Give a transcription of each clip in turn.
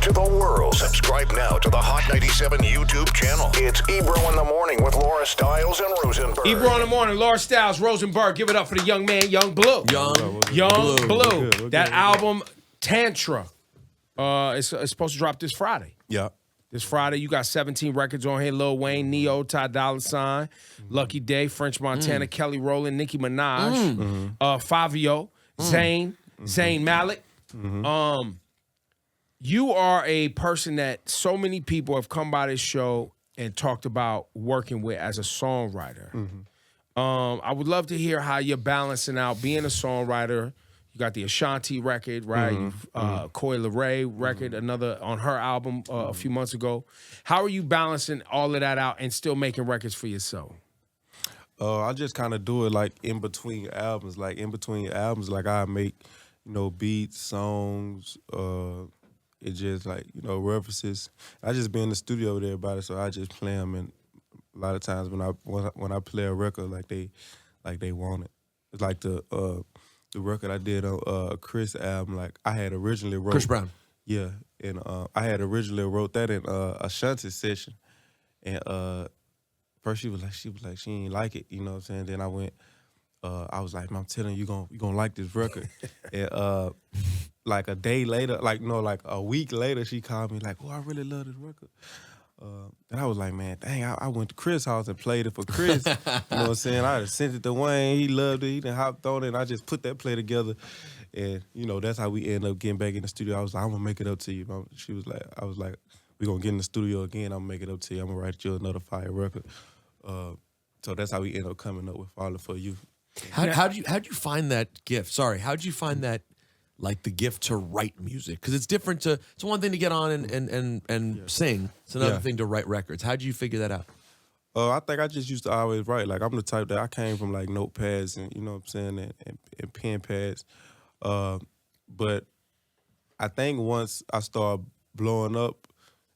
to the world. Subscribe now to the Hot 97 YouTube channel. It's Ebro in the Morning with Laura Stiles and Rosenberg. Ebro in the Morning, Laura Stiles, Rosenberg. Give it up for the young man, Young Bleu. Young Bleu. That album, Tantra, it's supposed to drop this Friday. Yeah. This Friday, you got 17 records on here. Lil Wayne, Neo, Ty Dolla $ign, Lucky Day, French Montana, Kelly Rowland, Nicki Minaj, Fabio, Zayn Malik. You are a person that so many people have come by this show and talked about working with as a songwriter. I would love to hear how you're balancing out being a songwriter. You got the Ashanti record, right? Coi Leray record, another on her album a few months ago. How are you balancing all of that out and still making records for yourself? I just kind of do it like in between albums. Like I make, beats, songs. It just like references. I just be in the studio with everybody, so I just play them. And a lot of times when I play a record, like they want it. It's like the record I did on Chris album. Like I had originally wrote Chris Brown. Yeah, and I had originally wrote that in Ashanti session, and first she was like she ain't like it, you know what I'm saying. Then I went, I was like, man, I'm telling you, you gonna like this record. And like a day later, like a week later, she called me like, oh, I really love this record. And I was like, man, dang, I went to Chris' house and played it for Chris. You know what I'm saying? I just sent it to Wayne. He loved it. He done hopped on it. And I just put that play together. And, that's how we ended up getting back in the studio. I was like, I'm going to make it up to you. I was like, we're going to get in the studio again. I'm going to make it up to you. I'm going to write you another fire record. So that's how we ended up coming up with Falling For You. How'd you find that gift? Sorry, how'd you find that, like the gift to write music? Because it's different it's one thing to get on and sing. It's another thing to write records. How'd you figure that out? I think I just used to always write. Like I'm the type that I came from like notepads and you know what I'm saying and pen pads. But I think once I started blowing up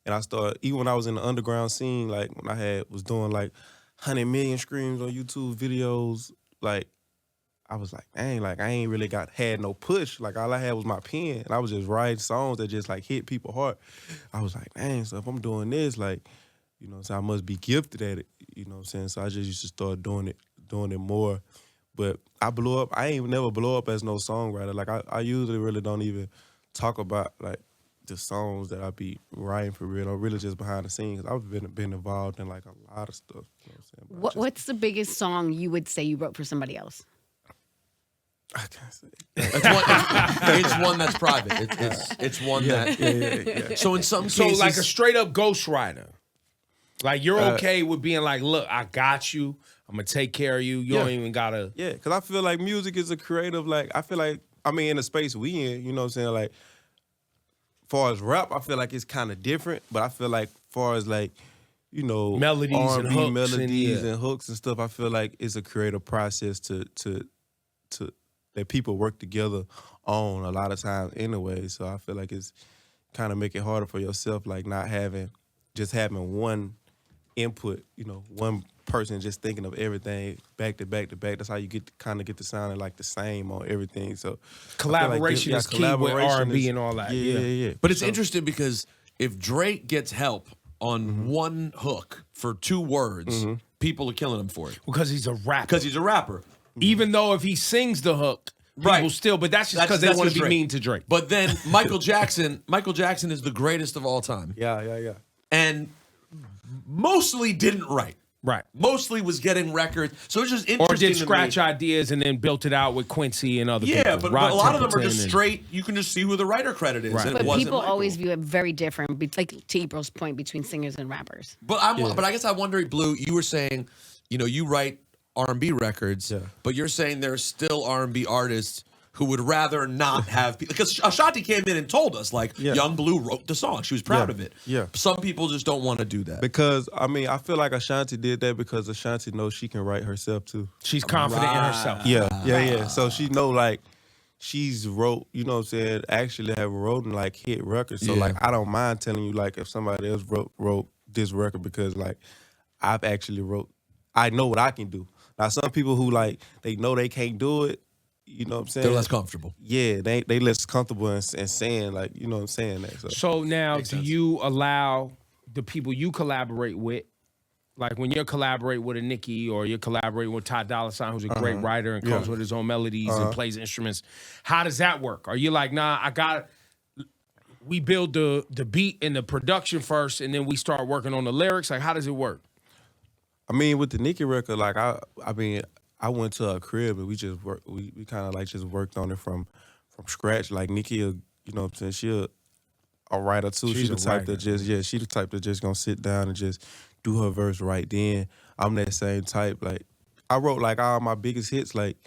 and even when I was in the underground scene, like when I was doing like 100 million streams on YouTube videos, like I was like, dang, like I ain't really had no push. Like all I had was my pen, and I was just writing songs that just like hit people hard. I was like, dang, so if I'm doing this, like, so I must be gifted at it. You know what I'm saying? So I just used to start doing it more. But I blew up. I ain't never blow up as no songwriter. Like I usually really don't even talk about like the songs that I be writing for real. I'm really just behind the scenes. I've been involved in like a lot of stuff. You know what I'm saying? What's the biggest song you would say you wrote for somebody else? I can't say. It's one that's private. It's one that. Yeah. So in some cases, like a straight up ghostwriter. Like you're okay with being like, look, I got you. I'm gonna take care of you. You don't even gotta. Yeah, because I feel like music is a creative. Like I feel like in the space we in, you know what I'm saying. Like, far as rap, I feel like it's kind of different. But I feel like, far as like, melodies R&B, and hooks melodies and hooks and stuff, I feel like it's a creative process to that people work together on a lot of times anyway. So I feel like it's kind of make it harder for yourself, like not having one input, one person just thinking of everything back to back to back. That's how you get to sounding like the same on everything. So collaboration is key with R&B and all that. Yeah. But it's interesting because if Drake gets help on one hook for 2 words, people are killing him for it. Because he's a rapper. Even though if he sings the hook, people still, but that's just because they want to be mean to Drake. But then Michael Jackson is the greatest of all time. Yeah. And mostly didn't write. Right. Mostly was getting records. So it's just interesting. Or did scratch ideas and then built it out with Quincy and other people. Yeah, but a lot of them are just straight. You can just see who the writer credit is. Right. And But it wasn't people Michael. always view it very different, like to April's point, between singers and rappers. But I guess I wonder, Bleu, you were saying, you write R&B records, but you're saying there's still R&B artists who would rather not have people. Because Ashanti came in and told us, like, Young Bleu wrote the song. She was proud of it. Yeah. Some people just don't want to do that. Because, I feel like Ashanti did that because Ashanti knows she can write herself, too. She's confident in herself. Yeah. So she know, like, she's wrote, you know what I'm saying, actually have wrote like hit records. So, like, I don't mind telling you, like, if somebody else wrote this record because, like, I've actually I know what I can do. Now, some people who, like, they know they can't do it, you know what I'm saying? They're less comfortable. Yeah, they less comfortable in saying, like, you know what I'm saying? That, So now, Makes do sense. you allow the people you collaborate with, like when you're collaborating with a Nicki or you're collaborating with Ty Dolla $ign, who's a great writer and comes with his own melodies and plays instruments, how does that work? Are you like, nah, we build the beat and the production first, and then we start working on the lyrics? Like, how does it work? I mean, with the Nicki record, like I mean, I went to her crib and we just worked. We kind of like just worked on it from scratch. Like Nicki, you know what I'm saying? She a writer too. She's She the a type writer. that just she the type that just gonna sit down and just do her verse right then. I'm that same type. Like I wrote like all my biggest hits like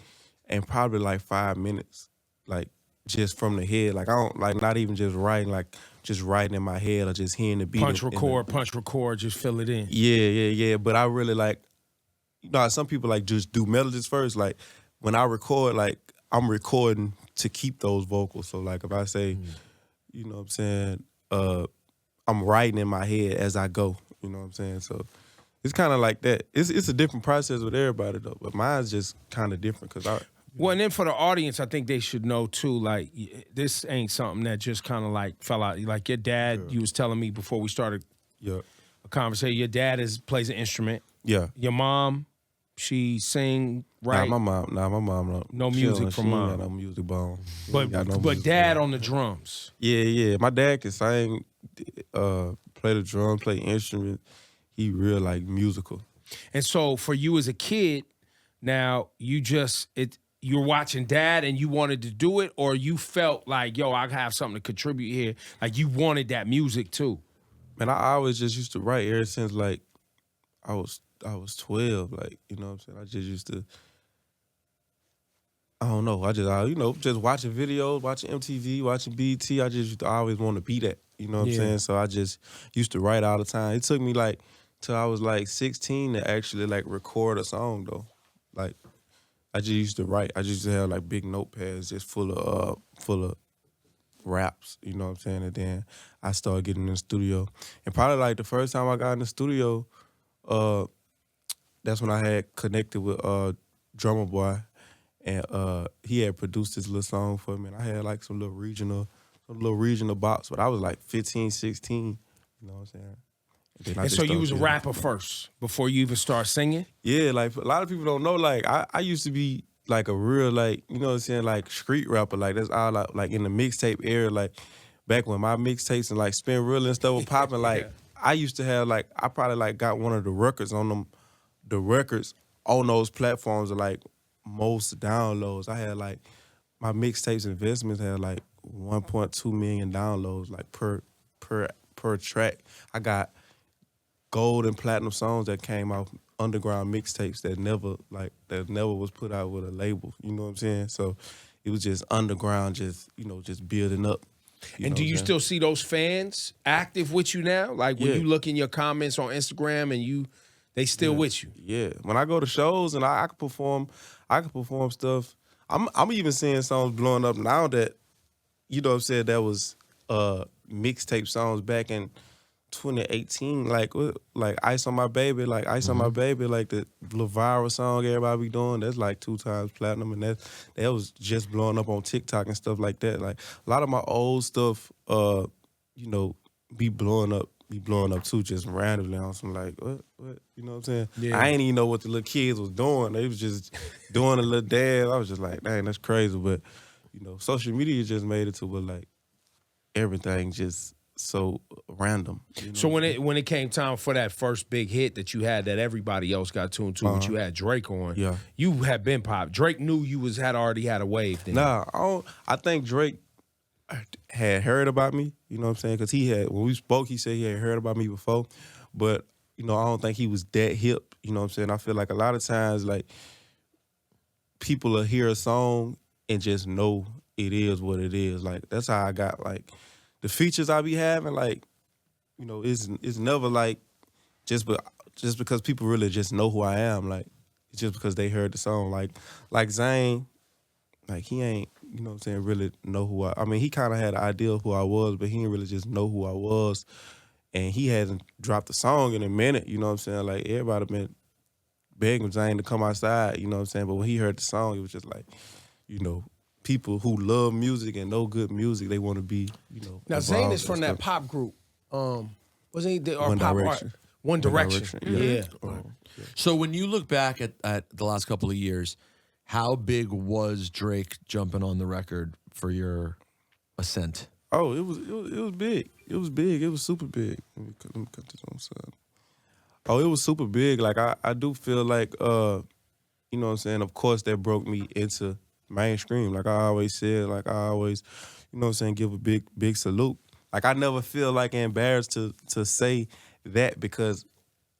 in probably like 5 minutes, like just from the head. Like I don't like not even just writing, like just writing in my head or just hearing the beat. Punch, in the- record, just fill it in. Yeah. But I really like, you know, how some people like just do melodies first. Like when I record, like I'm recording to keep those vocals. So like if I say, you know what I'm saying, I'm writing in my head as I go. You know what I'm saying? So it's kind of like that. It's a different process with everybody though, but mine's just kind of different because I. Well, and then for the audience, I think they should know too, like, this ain't something that just kind of like fell out. Like your dad, you was telling me before we started Yeah. a conversation, your dad plays an instrument. Yeah. Your mom, she sing, right? Nah, my mom don't. No she music don't- from she ain't mom. got no music bone. She but ain't got no but music dad bone. on the drums. Yeah. My dad can sing, play the drum, play instrument. He real like musical. And so for you as a kid, now you're watching dad and you wanted to do it, or you felt like, yo, I have something to contribute here. Like you wanted that music too. Man, I always just used to write ever since like I was 12. Like, you know what I'm saying? I just used to, I don't know. You know, just watching videos, watching MTV, watching BET. I just used to always want to be that. You know what I'm Yeah. saying? So I just used to write all the time. It took me like till I was like 16 to actually like record a song though. Like I just used to write. I just used to have like big notepads just full of raps. You know what I'm saying? And then I started getting in the studio. And probably like the first time I got in the studio, that's when I had connected with Drummer Boy, and he had produced this little song for me. And I had like some little regional box, but I was like 15, 16. You know what I'm saying? Then I And just so you started was a getting- rapper first before you even start singing? Yeah, like a lot of people don't know. Like I used to be like a real like, you know what I'm saying, like street rapper. Like that's all like in the mixtape era. Like back when my mixtapes and like Spin Real and stuff were popping. Like I used to have like I probably like got one of the records on them, the records on those platforms are like most downloads. I had like my mixtapes investments had like 1.2 million downloads like per track. I got gold and platinum songs that came out underground mixtapes that never was put out with a label. You know what I'm saying? So it was just underground, just building up. And do you still see those fans active with you now? Like when Yeah. you look in your comments on Instagram and they still with you? Yeah, when I go to shows and I can perform stuff. I'm even seeing songs blowing up now that, you know what I'm saying, that was mixtape songs back in 2018, like Ice on My Baby, like the little viral song everybody be doing, that's like 2 times platinum, and that was just blowing up on TikTok and stuff like that. Like a lot of my old stuff, be blowing up too, just randomly on some like what, you know what I'm saying? Yeah. I ain't even know what the little kids was doing. They was just doing a little dance. I was just like, dang, that's crazy. But social media just made it to where like everything just so random. You know So what I'm saying? when it came time for that first big hit that you had that everybody else got tuned to, which you had Drake on, Yeah. you had been pop. Drake knew you had already had a wave then. Nah, I think Drake had heard about me, you know what I'm saying? Because when we spoke, he said he had heard about me before. But, I don't think he was that hip, you know what I'm saying? I feel like a lot of times, like, people will hear a song and just know it is what it is. Like, that's how I got, like, the features I be having, like, it's never, like, just because people really just know who I am. Like, it's just because they heard the song. Like Zane, like, he ain't, you know what I'm saying, really know who I mean, he kind of had an idea of who I was, but he didn't really just know who I was. And he hasn't dropped a song in a minute, you know what I'm saying? Like, everybody been begging Zane to come outside, you know what I'm saying? But when he heard the song, it was just like, you know, people who love music and know good music, they want to be, you know. Now Zayn involved is from and that stuff. pop group. Wasn't he? Or One pop Direction. art? One Direction. Yeah. So when you look back at the last couple of years, how big was Drake jumping on the record for your ascent? Oh, it was big. It was big. It was super big. Let me cut this on side. Oh, it was super big. Like I do feel like you know what I'm saying, of course that broke me into mainstream. Like I always said, like I always, you know what I'm saying, give a big salute. Like I never feel like embarrassed to say that because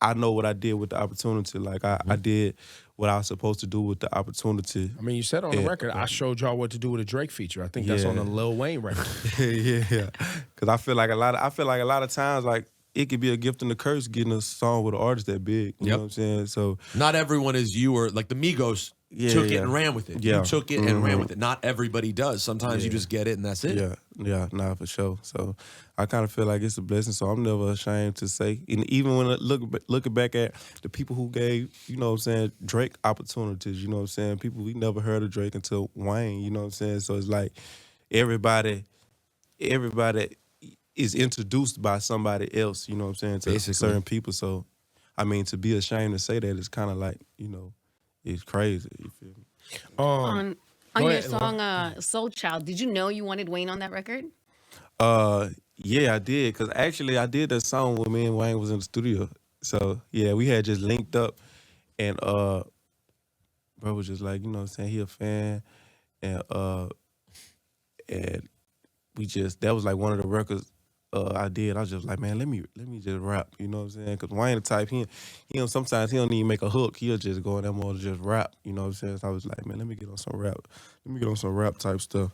I know what I did with the opportunity. Like I did what I was supposed to do with the opportunity. I mean, you said on the record, I showed y'all what to do with a Drake feature. I think that's on the Lil Wayne record. yeah. Because I feel like a lot of times, like, it could be a gift and a curse getting a song with an artist that big. You know what I'm saying? So not everyone is you or like the Migos took it and ran with it. Yeah. You took it and ran with it. Not everybody does. Sometimes you just get it and that's it. Yeah, nah, for sure. So I kind of feel like it's a blessing. So I'm never ashamed to say, and even when I looking back at the people who gave, you know what I'm saying, Drake opportunities, you know what I'm saying, people we never heard of Drake until Wayne, you know what I'm saying. So it's like everybody is introduced by somebody else, you know what I'm saying, to Basically. certain people. So I mean, to be ashamed to say that is kind of like, you know, it's crazy. You feel me? On Go your ahead, song Soul Child, did you know you wanted Wayne on that record? Yeah, I did. Cause actually I did that song when me and Wayne was in the studio. So yeah, we had just linked up and bro was just like, you know what I'm saying, he a fan. And we just, that was like one of the records I did. I was just like, man, let me just rap, you know what I'm saying? Cause Wayne the type, he sometimes he don't even make a hook. He'll just go in there more to just rap, you know what I'm saying? So I was like, man, let me get on some rap type stuff.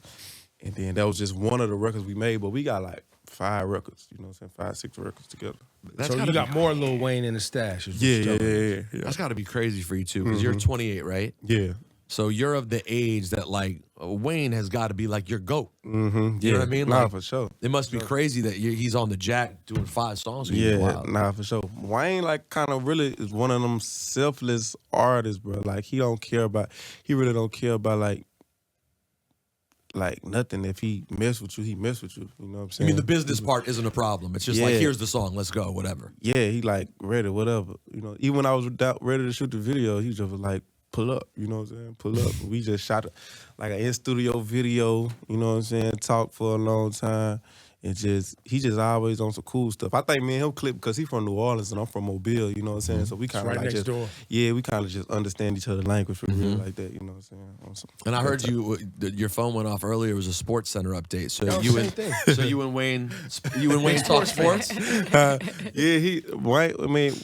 And then that was just one of the records we made, but we got like 5 records, you know what I'm saying? 5, 6 records together. So you got more Lil Wayne in the stash. is what you're telling me. Yeah. That's got to be crazy for you too, because you're 28, right? Yeah. So you're of the age that like Wayne has got to be like your GOAT. Mm-hmm. You know what I mean? Nah, Like, for sure. It must be crazy that he's on the jack doing 5 songs. with you. Yeah, Wow. nah, for sure. Wayne, like, kind of really is one of them selfless artists, bro. Like, he really don't care about, like nothing. If he mess with you, he mess with you. You know what I'm I saying? mean, the business part isn't a problem. It's just like, here's the song, let's go, whatever. Yeah, he, like, ready, whatever. You know, even when I was ready to shoot the video, he just was like, pull up, you know what I'm saying? Pull up. We just shot like an in-studio video, you know what I'm saying? Talked for a long time. And he just always on some cool stuff. I think me and him clicked because he from New Orleans and I'm from Mobile, you know what I'm saying? So we kind of right like next just, door. yeah, we kind of just understand each other's language for real like that, you know what I'm saying? And I heard your phone went off earlier. It was a Sports Center update. So you and Wayne talk sports.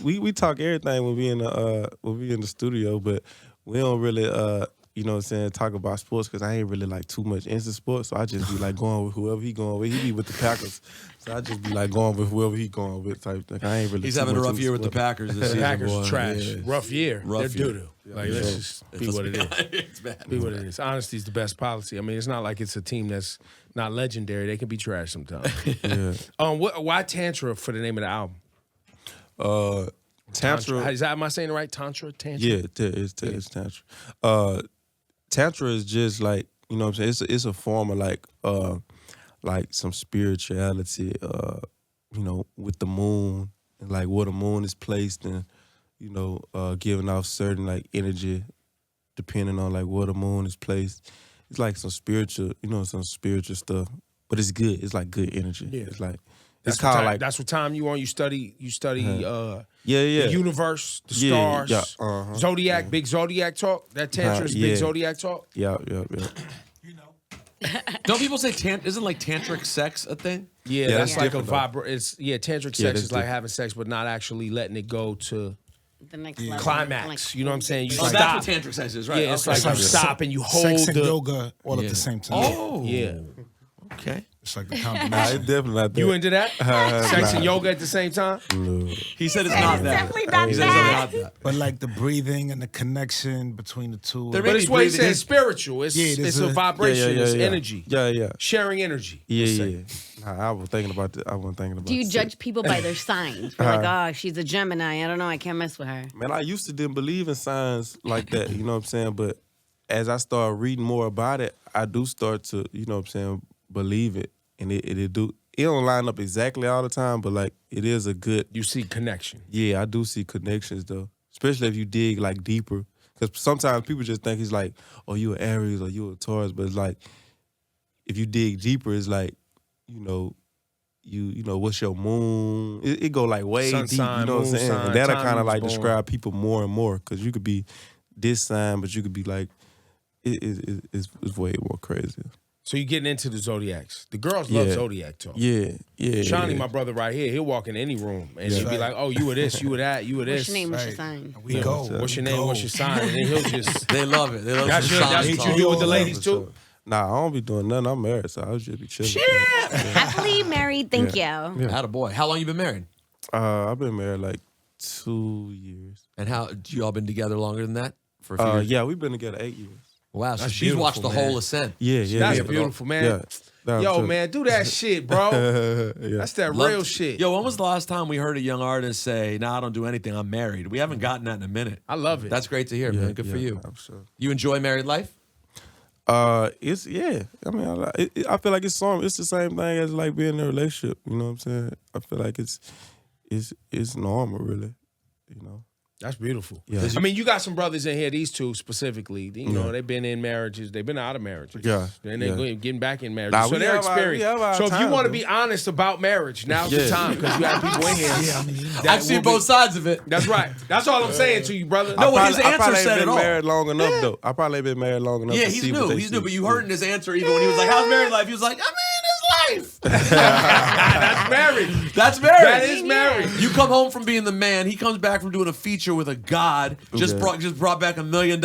We talk everything when we in the studio, but we don't really you know what I'm saying, talk about sports because I ain't really like too much into sports. So I just be like going with whoever he going with. He be with the Packers. So I just be like going with whoever he going with type thing. I ain't really He's too having a much rough into year with the sports. Packers this The season. Packers boy. trash. Yeah. Rough year. Rough They're year. doo-doo. Like, let's just be what it is. It's bad. Be what it is. Honesty is the best policy. I mean, it's not like it's a team that's not legendary. They can be trash sometimes. Yeah. Why Tantra for the name of the album? Tantra. Am I saying it right? Tantra? Yeah, it's Tantra. Tantra is just like, you know what I'm saying, it's a form of like some spirituality, you know, with the moon and like where the moon is placed and, you know, giving off certain like energy depending on like where the moon is placed. It's like some spiritual stuff. But it's good. It's like good energy. Yeah. It's like That's it's kind of what like that's what time you on. You study yeah. the universe, the stars, Zodiac, big Zodiac talk. That Tantra is big Zodiac talk. Yeah. Don't people say isn't like tantric sex a thing? Yeah, that's like a tantric sex that's is like having sex but not actually letting it go to The next level. climax. You know what I'm saying? You Oh, stop. that's what tantric sex is, right? Yeah, it's Okay. like you stop and you hold Sex and the yoga all at the same time. Oh. yeah. Okay. It's like the Nah, combination. it's definitely not that. You into that? Sex and yoga at the same time? He said it's not that. definitely not He said that. it's not that. But like the breathing and the connection between the two. There But may it's be what he breathing. said, spiritual. It's Yeah, it's there's a a- vibration. Yeah. It's energy. Yeah. Sharing energy. Yeah. Nah, I was thinking about that. I wasn't thinking about Do you sex. judge people by their signs? You're like, oh, she's a Gemini. I don't know. I can't mess with her. Man, I used to didn't believe in signs like that, you know what I'm saying? But as I start reading more about it, I do start to, you know what I'm saying, believe it. And it don't line up exactly all the time, but like it is a good. You see connection. Yeah, I do see connections though, especially if you dig like deeper. Because sometimes people just think he's like, oh, you an Aries or you a Taurus, but it's like if you dig deeper, it's like, you know, what's your moon? It go like way Sun deep. sign, You know what I'm moon saying? sign, And that'll time kind you of was like born. describe people more and more because you could be this sign, but you could be like, it's way more crazy. So you getting into the zodiacs. The girls love Yeah. zodiac talk. Yeah. Shawnee, yeah. my brother right here, he'll walk in any room and he'll be like, oh, you were this, you were that, you were this. What's your name? What's your Right. sign? We Yeah, go. What's your we name? go. What's your sign? And then he'll just... They love it. They love That's some that's sign what talk. you do with the Yeah, ladies for too? Nah, I don't be doing nothing. I'm married, so I'll just be chilling. Happily married. Thank you. Attaboy. How long you been married? I've been married like 2 years. And how you all been together longer than that? For a few years? Yeah, we've been together 8 years. Wow, so That's she's watched the beautiful, man. whole ascent. Yeah. That's yeah. beautiful, man. Yeah. Nah, Yo, I'm man, do that shit, bro. yeah. That's that Love- real shit. Yo, when was the last time we heard a young artist say, "Nah, I don't do anything. I'm married"? We haven't gotten that in a minute. I love it. That's great to hear, man. Good for you. I'm sure. You enjoy married life? It's I mean, I feel like it's the same thing as like being in a relationship. You know what I'm saying? I feel like it's normal, really. You know. That's beautiful. Yeah. I mean, you got some brothers in here, these two specifically. You know, they've been in marriages, they've been out of marriages. Yeah. And they're Yeah. getting back in marriages. Nah, so we they're have our- we have our experienced. So if you time, want to though. be honest about marriage, now's the Yeah. time because you have people in here. Yeah, I mean, you know. that I've seen will be- both sides of it. That's right. That's all I'm saying to you, brother. No, what his I answer probably said ain't it been all. married long enough though. I probably ain't been married long enough. Yeah, to he's see what new. they He's new. see. But you heard in his answer, even when he was like, "How's married life?" He was like, "I mean, it's life." That's marriage. That's marriage. That is marriage. You come home from being the man. He comes back from doing a feature with a god. Just Okay. brought back $1 million.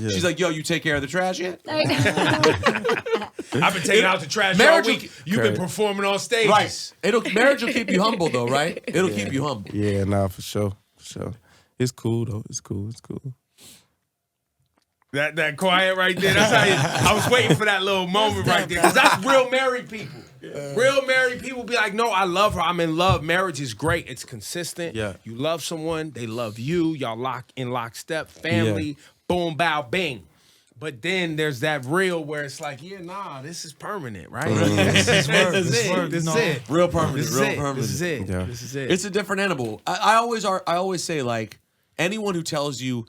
She's like, "Yo, you take care of the trash yet?" I've been taking out the trash Marriage all week. You've been performing on stages. Right. Marriage will keep you humble, though, right? It'll keep you humble. Yeah, nah, for sure. It's cool though. It's cool. That quiet right there. That's how I was waiting for that little moment right there. Because that's real married people. Real married people be like, no, I love her. I'm in love. Marriage is great. It's consistent. Yeah. You love someone. They love you. Y'all lockstep. Family. Boom, bow, bing. But then there's that real where it's like, yeah, nah, this is permanent, right? This is it. This is it. Real permanent. This is Real it. permanent. This is it. Yeah. This is it. It's a different animal. I always say, like, anyone who tells you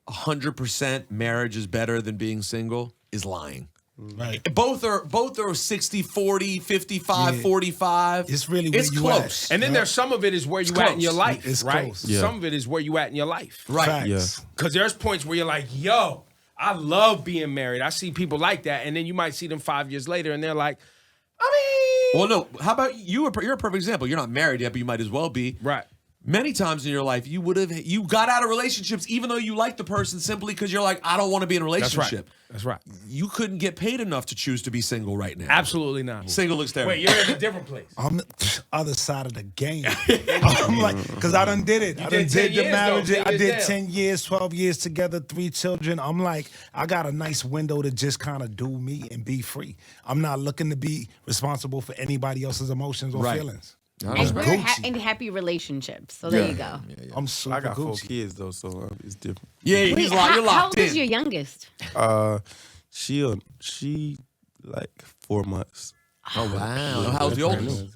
100% marriage is better than being single is lying. Right. Both are 60, 40, 55, 45. It's really where you close. at. And then there's some of it is where you at in your close. life, It's right? close. Yeah. Some of it is where you at in your life. Right. Facts. Yeah. Because there's points where you're like, yo, I love being married. I see people like that. And then you might see them 5 years later and they're like, I mean. Well, no. How about you? You're a perfect example. You're not married yet, but you might as well be. Right. Many times in your life, you got out of relationships even though you like the person simply because you're like, I don't want to be in a That's relationship. right. That's right. You couldn't get paid enough to choose to be single right now. Absolutely not. Single looks terrible. Wait, you're in a different place. I'm the other side of the game. I'm like, because I done did it. I done did 10 did the years, marriage. though, 10 I years did down. 10 years, 12 years together, 3 children. I'm like, I got a nice window to just kind of do me and be free. I'm not looking to be responsible for anybody else's emotions or Right. feelings. And I'm we're Gucci. in happy relationships. So there you go. I'm super I got 4 Gucci. kids though, so it's different. Yeah, Wait, you're locked how old in. is your youngest? She like 4 months. Oh wow! How's the oldest?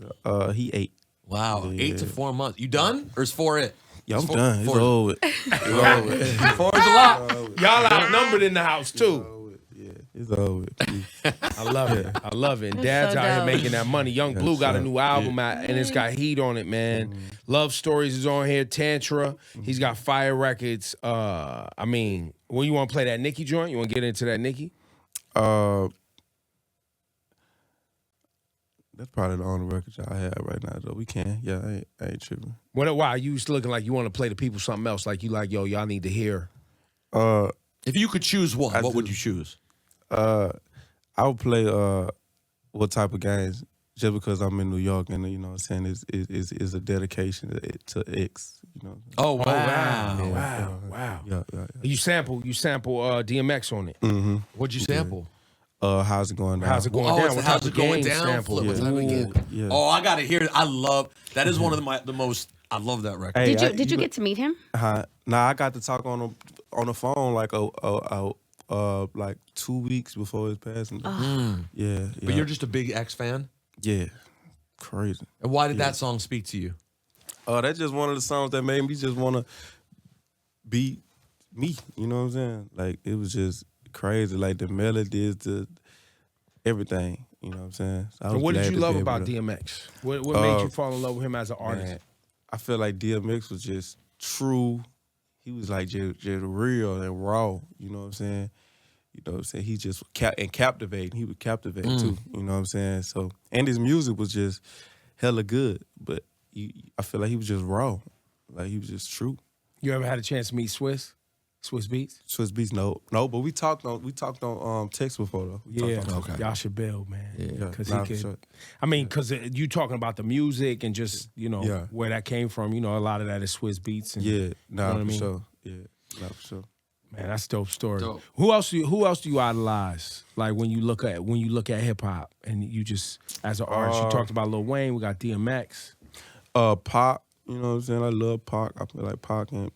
He 8. Wow, 8 to 4 months. You done or is 4 it? Yeah, I'm Four- done. It's four- over. It's over. 4 is a lot. Y'all outnumbered in the house, too. Yeah, it's over. I love it. I love it. And That's Dad's so out here dope. making that money. Young Blue got a so- new album out, and it's got heat on it, man. Love Stories is on here. Tantra. He's got fire records. I mean, when you want to play that Nicki joint? You want to get into that Nicki? That's probably the only record y'all have right now, though. We can. Yeah, I ain't tripping. Why you used to looking like you want to play the people something else? Like you like, yo, y'all need to hear. If you could choose one, what would do. you choose? I would play what type of games just because I'm in New York and you know what I'm saying is a dedication to X. You know. Oh wow! Wow. Yeah. You sample DMX on it. Mm-hmm. What'd you sample? How's it going down? How's it going Oh, down? it's the What How's type It of Going game Down sample? flip. What type of game? Yeah. Oh, I gotta hear it. I love that. Is one of the most. I love that record. Hey, Did you get to meet him? Nah, I got to talk on the phone like a like 2 weeks before his passing. Yeah. But you're just a big X fan? Yeah. Crazy. And why did that song speak to you? That's just one of the songs that made me just want to be me. You know what I'm saying? Like, it was just crazy. Like, the melodies, the everything. You know what I'm saying? So what did you love about DMX? What made you fall in love with him as an artist? Man, I feel like DMX was just true. He was like just real and raw. You know what I'm saying? You know what I'm saying? He just captivating. He would captivate too. You know what I'm saying? So, and his music was just hella good. But I feel like he was just raw. Like, he was just true. You ever had a chance to meet Swiss Beats? Swiss Beats, no, but we talked on text before though. Y'all should build, man. Yeah, because nah, he could. sure. I mean, because you talking about the music and just where that came from. You know, a lot of that is Swiss Beats. And, Yeah, you know what I mean? sure. Yeah, for sure. Man, that's a dope story. Dope. Who else do you idolize? Like when you look at hip hop and you just as an artist, you talked about Lil Wayne. We got DMX. Pac. You know what I'm saying? I love Pac. I feel like Pac and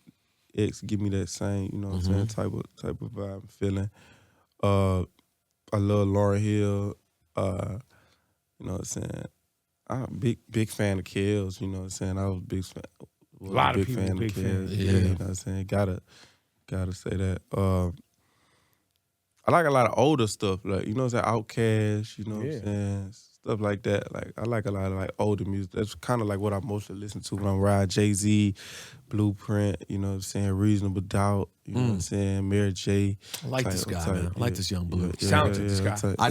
X give me that same, you know what I'm saying, type of vibe and feeling. I love Lauryn Hill. You know what I'm saying? I'm a big fan of Kells, you know what I'm saying? I was a big fan. A lot of people fan big of Kells. fans. Yeah, you know what I'm saying? Gotta say that. I like a lot of older stuff, like, you know what I'm saying, Outkast, you know what I'm saying? Stuff like that. Like, I like a lot of like older music. That's kind of like what I mostly listen to when I'm riding. Jay-Z, Blueprint, you know what I'm saying, Reasonable Doubt, you know what I'm saying, Mary J. I like this guy, man. I like this young Blue. Talented, this guy. I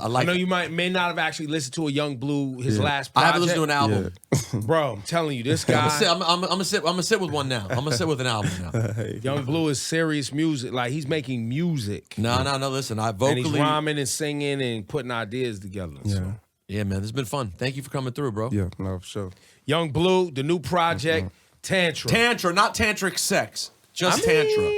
like I know you may not have actually listened to a Young Blue, his last I project. haven't listened to an album. Bro, I'm telling you, this guy. I'm gonna sit with one now. I'm gonna sit with an album now. Young Blue is serious music. Like, he's making music. No. Listen, I And vocally. he's rhyming and singing and putting ideas together. So. Yeah, man, this has been fun. Thank you for coming through, bro. Yeah, no, for sure. Young Blue, the new project, Tantra. Tantra, not tantric sex, just Tantra.